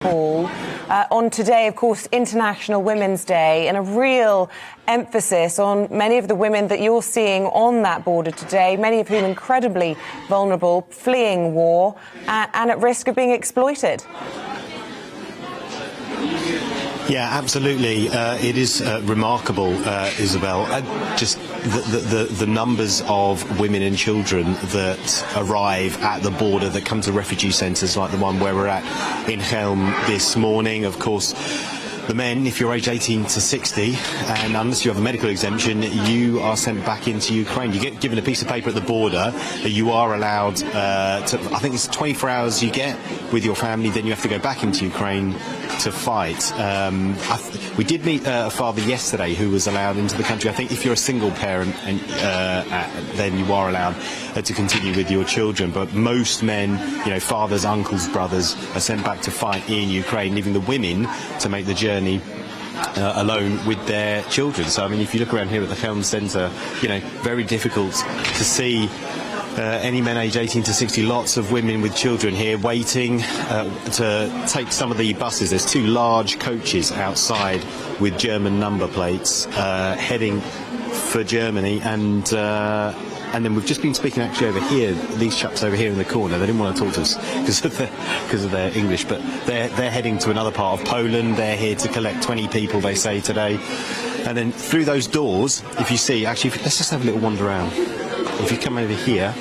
Paul, on today, of course, International Women's Day, and a real emphasis on many of the women that you're seeing on that border today, many of whom incredibly vulnerable, fleeing war, and at risk of being exploited. Yeah, absolutely. It is remarkable, Isabel. Just the numbers of women and children that arrive at the border, that come to refugee centres like the one where we're at in Helm this morning. Of course, the men, if you're aged 18 to 60, and unless you have a medical exemption, you are sent back into Ukraine. You get given a piece of paper at the border that you are allowed to, I think it's 24 hours you get with your family, then you have to go back into Ukraine to fight. We did meet a father yesterday who was allowed into the country. I think if you're a single parent, and then you are allowed to continue with your children. But most men, you know, fathers, uncles, brothers, are sent back to fight in Ukraine, leaving the women to make the journey alone with their children. So, I mean, if you look around here at the Helm Centre, you know, very difficult to see any men aged 18 to 60, lots of women with children here waiting to take some of the buses. There's two large coaches outside with German number plates heading for Germany, and then we've just been speaking actually over here, these chaps over here in the corner. They didn't want to talk to us because of their English, but they're heading to another part of Poland. They're here to collect 20 people, they say, today. And then through those doors, if you see, actually, let's just have a little wander around. If you come over here,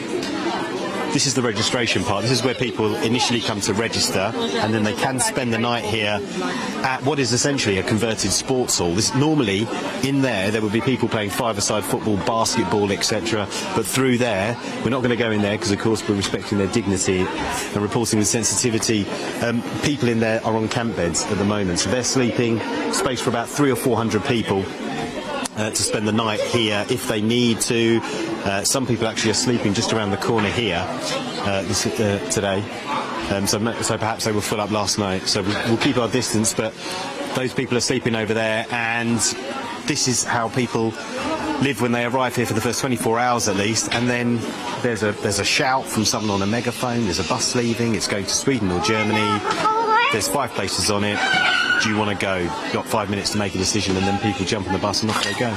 this is the registration part. This is where people initially come to register, and then they can spend the night here at what is essentially a converted sports hall. This, normally, in there would be people playing five-a-side football, basketball, etc. But through there, we're not going to go in there because, of course, we're respecting their dignity and reporting with sensitivity. People in there are on camp beds at the moment, so they're sleeping, space for about 300 or 400 people. To spend the night here if they need to. Some people actually are sleeping just around the corner here today. So perhaps they were full up last night. So we'll keep our distance, but those people are sleeping over there, and this is how people live when they arrive here for the first 24 hours at least. And then there's a shout from someone on a megaphone. There's a bus leaving. It's going to Sweden or Germany. There's 5 places on it. Do you want to go? You've got 5 minutes to make a decision, and then people jump on the bus and off they go.